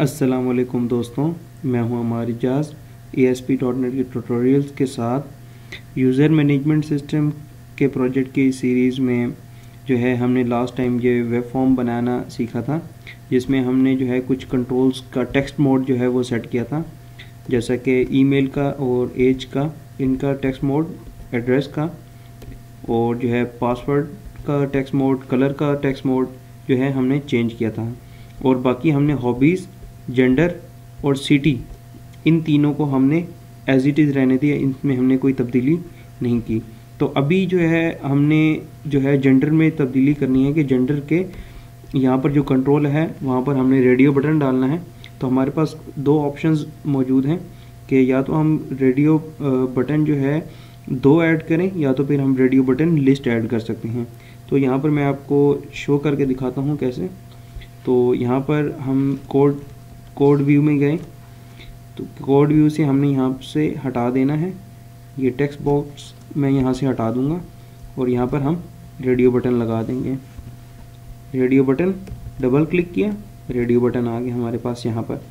अस्सलाम वालेकुम दोस्तों, मैं हूं अमार इजाज़। ASP.NET के ट्यूटोरियल्स के साथ यूज़र मैनेजमेंट सिस्टम के प्रोजेक्ट की सीरीज़ में जो है हमने लास्ट टाइम ये वेब फॉर्म बनाना सीखा था, जिसमें हमने जो है कुछ कंट्रोल्स का टेक्स्ट मोड जो है वो सेट किया था, जैसा कि ईमेल का और एज का, इनका टेक्स्ट मोड, एड्रेस का, और जो है पासवर्ड का टेक्स्ट मोड, कलर का टेक्स्ट मोड जो है हमने चेंज किया था। और बाकी हमने हॉबीज़, जेंडर और सिटी, इन तीनों को हमने एज इट इज़ रहने दिया, इनमें हमने कोई तब्दीली नहीं की। तो अभी जो है हमने जो है जेंडर में तब्दीली करनी है कि जेंडर के यहाँ पर जो कंट्रोल है वहाँ पर हमने रेडियो बटन डालना है। तो हमारे पास दो ऑप्शंस मौजूद हैं कि या तो हम रेडियो बटन जो है दो ऐड करें, या तो फिर हम रेडियो बटन लिस्ट ऐड कर सकते हैं। तो यहाँ पर मैं आपको शो करके दिखाता हूँ कैसे। तो यहाँ पर हम कोड व्यू में गए, तो कोड व्यू से हमने यहाँ से हटा देना है, ये टेक्स्ट बॉक्स मैं यहाँ से हटा दूँगा और यहाँ पर हम रेडियो बटन लगा देंगे। रेडियो बटन डबल क्लिक किया, रेडियो बटन आ गया हमारे पास। यहाँ पर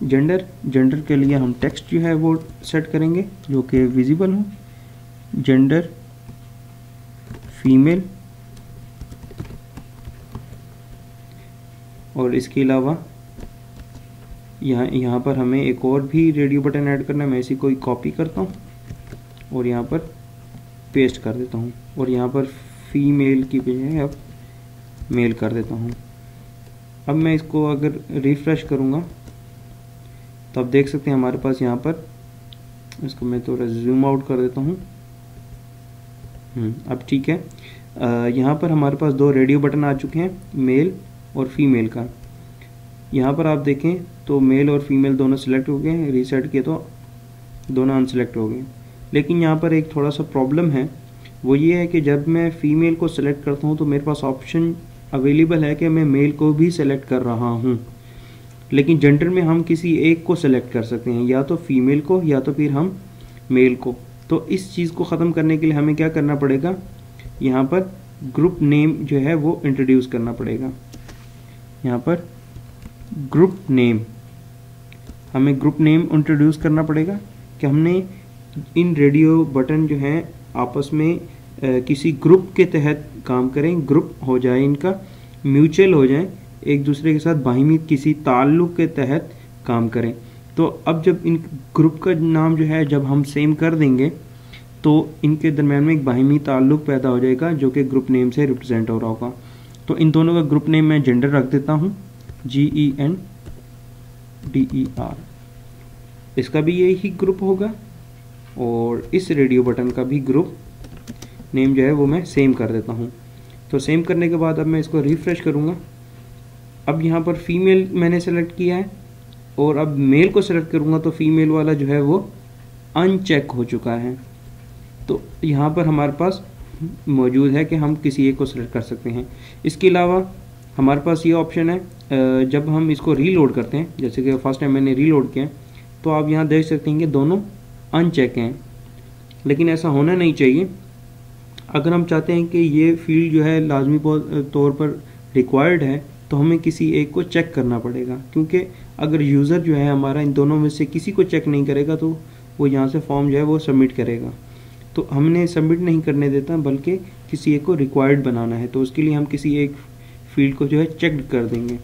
जेंडर के लिए हम टेक्स्ट जो है वो सेट करेंगे जो कि विजिबल हो। जेंडर फीमेल, और इसके अलावा यहाँ पर हमें एक और भी रेडियो बटन ऐड करना है। मैं इसी को कॉपी करता हूँ और यहाँ पर पेस्ट कर देता हूँ, और यहाँ पर फीमेल की बजाय अब मेल कर देता हूँ। अब मैं इसको अगर रिफ्रेश करूँगा तो आप देख सकते हैं हमारे पास यहाँ पर, इसको मैं थोड़ा जूम आउट कर देता हूँ। अब ठीक है। यहाँ पर हमारे पास दो रेडियो बटन आ चुके हैं, मेल और फीमेल का। यहाँ पर आप देखें तो मेल और फीमेल दोनों सिलेक्ट हो गए हैं, रीसेट किए तो दोनों अनसेलेक्ट हो गए। लेकिन यहाँ पर एक थोड़ा सा प्रॉब्लम है, वो ये है कि जब मैं फीमेल को सिलेक्ट करता हूँ तो मेरे पास ऑप्शन अवेलेबल है कि मैं मेल को भी सिलेक्ट कर रहा हूँ, लेकिन जेंडर में हम किसी एक को सिलेक्ट कर सकते हैं, या तो फीमेल को या तो फिर हम मेल को। तो इस चीज़ को ख़त्म करने के लिए हमें क्या करना पड़ेगा, यहाँ पर ग्रुप नेम जो है वो इंट्रोड्यूस करना पड़ेगा। यहाँ पर ग्रुप नेम, हमें ग्रुप नेम इंट्रोड्यूस करना पड़ेगा कि हमने इन रेडियो बटन जो हैं आपस में किसी ग्रुप के तहत काम करें, ग्रुप हो जाए, इनका म्यूचुअल हो जाए, एक दूसरे के साथ बाहिमी किसी ताल्लुक़ के तहत काम करें। तो अब जब इन ग्रुप का नाम जो है जब हम सेम कर देंगे तो इनके दरम्यान में एक बाहिमी ताल्लुक़ पैदा हो जाएगा जो कि ग्रुप नेम से रिप्रेजेंट हो रहा होगा। तो इन दोनों का ग्रुप नेम मैं जेंडर रख देता हूँ, GENDER। इसका भी यही ग्रुप होगा और इस रेडियो बटन का भी ग्रुप नेम जो है वो मैं सेम कर देता हूँ। तो सेम करने के बाद अब मैं इसको रिफ्रेश करूँगा। अब यहाँ पर फीमेल मैंने सेलेक्ट किया है और अब मेल को सेलेक्ट करूँगा तो फीमेल वाला जो है वो अनचेक हो चुका है। तो यहाँ पर हमारे पास मौजूद है कि हम किसी एक को सेलेक्ट कर सकते हैं। इसके अलावा हमारे पास ये ऑप्शन है, जब हम इसको रीलोड करते हैं, जैसे कि फर्स्ट टाइम मैंने रीलोड किया तो आप यहाँ देख सकते हैं कि दोनों अनचेक हैं, लेकिन ऐसा होना नहीं चाहिए। अगर हम चाहते हैं कि ये फील्ड जो है लाजमी तौर पर रिक्वायर्ड है तो हमें किसी एक को चेक करना पड़ेगा, क्योंकि अगर यूज़र जो है हमारा इन दोनों में से किसी को चेक नहीं करेगा तो वो यहाँ से फॉर्म जो है वो सबमिट करेगा। तो हमने सबमिट नहीं करने देता, बल्कि किसी एक को रिक्वायर्ड बनाना है। तो उसके लिए हम किसी एक फील्ड को जो है चेक्ड कर देंगे।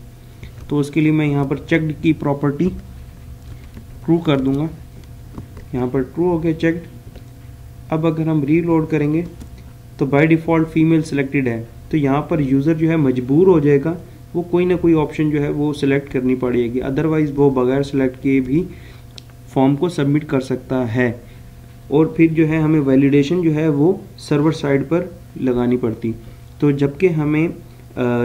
तो उसके लिए मैं यहाँ पर चेक्ड की प्रॉपर्टी ट्रू कर दूँगा। यहाँ पर ट्रू हो गया चेक्ड। अब अगर हम रीलोड करेंगे तो बाय डिफ़ॉल्ट फीमेल सिलेक्टेड है, तो यहाँ पर यूज़र जो है मजबूर हो जाएगा, वो कोई ना कोई ऑप्शन जो है वो सिलेक्ट करनी पड़ेगी, अदरवाइज़ वो बगैर सेलेक्ट किए भी फॉर्म को सबमिट कर सकता है। और फिर जो है हमें वैलिडेशन जो है वो सर्वर साइड पर लगानी पड़ती। तो जबकि हमें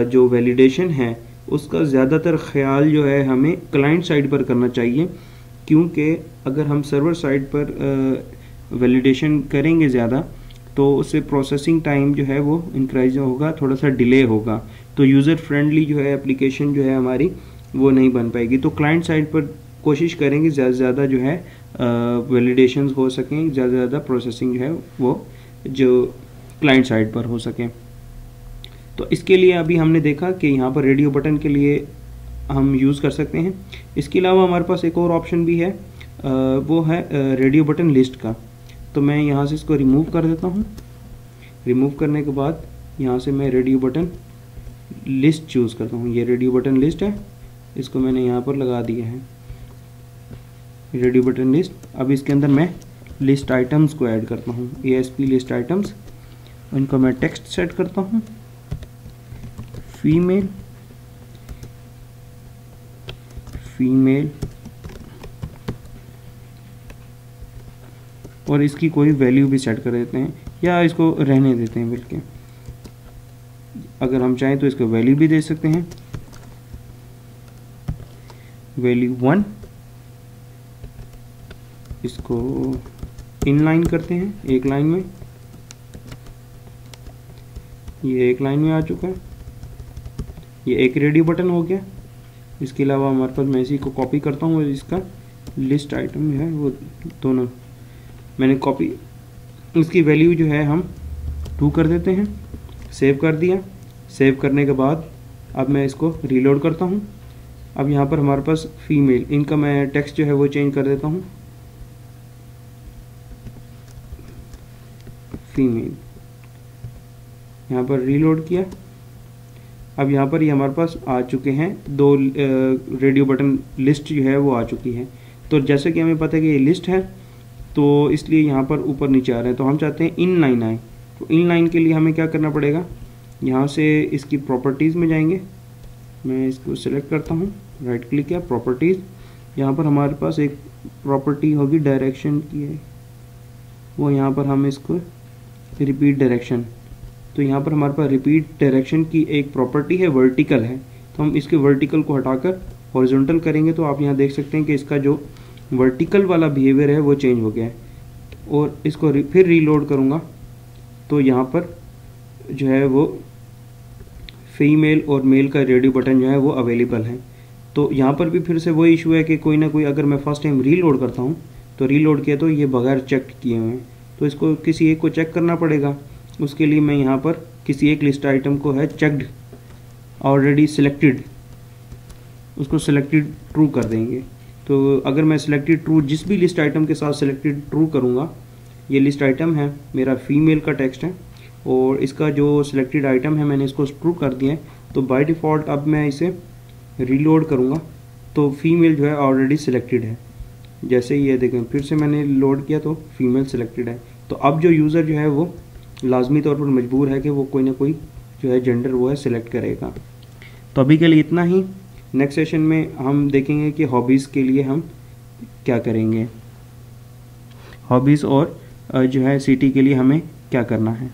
जो वैलिडेशन है उसका ज़्यादातर ख्याल जो है हमें क्लाइंट साइड पर करना चाहिए, क्योंकि अगर हम सर्वर साइड पर वैलिडेशन करेंगे ज़्यादा तो उससे प्रोसेसिंग टाइम जो है वो इंक्रीज होगा, थोड़ा सा डिले होगा, तो यूज़र फ्रेंडली जो है एप्लीकेशन जो है हमारी वो नहीं बन पाएगी। तो क्लाइंट साइड पर कोशिश करेंगे ज़्यादा से ज़्यादा जो है वैलिडेशंस हो सकें, ज़्यादा से ज़्यादा प्रोसेसिंग जो है वो जो क्लाइंट साइड पर हो सके। तो इसके लिए अभी हमने देखा कि यहाँ पर रेडियो बटन के लिए हम यूज़ कर सकते हैं। इसके अलावा हमारे पास एक और ऑप्शन भी है, वो है रेडियो बटन लिस्ट का। तो मैं यहाँ से इसको रिमूव कर देता हूँ। रिमूव करने के बाद यहाँ से मैं रेडियो बटन लिस्ट चूज़ करता हूँ। ये रेडियो बटन लिस्ट है, इसको मैंने यहाँ पर लगा दिया है, रेडियो बटन लिस्ट। अब इसके अंदर मैं लिस्ट आइटम्स को ऐड करता हूँ, ASP लिस्ट आइटम्स। इनको मैं टेक्स्ट सेट करता हूँ, फीमेल फीमेल, और इसकी कोई वैल्यू भी सेट कर देते हैं या इसको रहने देते हैं बल्कि। अगर हम चाहें तो इसको वैल्यू भी दे सकते हैं, वैल्यू 1। इसको इनलाइन करते हैं, एक लाइन में, ये एक लाइन में आ चुका है। ये एक रेडियो बटन हो गया। इसके अलावा हमारे पास, मैं इसी को कॉपी करता हूँ और इसका लिस्ट आइटम है वो दोनों मैंने कॉपी, इसकी वैल्यू जो है हम 2 कर देते हैं। सेव कर दिया। सेव करने के बाद अब मैं इसको रीलोड करता हूँ। अब यहाँ पर हमारे पास फीमेल, इनका मैं टेक्स्ट जो है वो चेंज कर देता हूँ, फीमेल। यहाँ पर रीलोड किया। अब यहाँ पर ये हमारे पास आ चुके हैं 2 रेडियो बटन लिस्ट जो है वो आ चुकी है। तो जैसे कि हमें पता है कि ये लिस्ट है, तो इसलिए यहाँ पर ऊपर नीचे आ रहे हैं। तो हम चाहते हैं इन लाइन आए। तो इन लाइन के लिए हमें क्या करना पड़ेगा, यहाँ से इसकी प्रॉपर्टीज़ में जाएंगे। मैं इसको सिलेक्ट करता हूँ, राइट क्लिक किया, प्रॉपर्टीज़। यहाँ पर हमारे पास एक प्रॉपर्टी होगी डायरेक्शन की है, वो यहाँ पर हम इसको रिपीट डायरेक्शन। तो यहाँ पर हमारे पास रिपीट डायरेक्शन की एक प्रॉपर्टी है, वर्टिकल है। तो हम इसके वर्टिकल को हटाकर हॉरिजॉन्टल करेंगे तो आप यहाँ देख सकते हैं कि इसका जो वर्टिकल वाला बिहेवियर है वो चेंज हो गया है। और इसको फिर रीलोड करूँगा तो यहाँ पर जो है वो फीमेल और मेल का रेडियो बटन जो है वो अवेलेबल है। तो यहाँ पर भी फिर से वही इशू है कि कोई ना कोई, अगर मैं फर्स्ट टाइम रीलोड करता हूँ तो रीलोड किया तो ये बगैर चेक किए हुए हैं, तो इसको किसी एक को चेक करना पड़ेगा। उसके लिए मैं यहाँ पर किसी एक लिस्ट आइटम को है चेक्ड ऑलरेडी सिलेक्टेड, उसको सिलेक्टेड ट्रू कर देंगे। तो अगर मैं सिलेक्टेड ट्रू जिस भी लिस्ट आइटम के साथ सिलेक्टेड ट्रू करूँगा, ये लिस्ट आइटम है मेरा फीमेल का टेक्स्ट है और इसका जो सिलेक्टेड आइटम है मैंने इसको ट्रू कर दिया है। तो बाय डिफ़ॉल्ट अब मैं इसे रीलोड करूँगा तो फीमेल जो है ऑलरेडी सिलेक्टेड है। जैसे ही ये देखें फिर से मैंने लोड किया तो फीमेल सिलेक्टेड है। तो अब जो यूज़र जो है वो लाजमी तौर पर मजबूर है कि वो कोई ना कोई जो है जेंडर वो है सिलेक्ट करेगा। तो अभी के लिए इतना ही। नेक्स्ट सेशन में हम देखेंगे कि हॉबीज़ के लिए हम क्या करेंगे, हॉबीज़ और जो है सिटी के लिए हमें क्या करना है।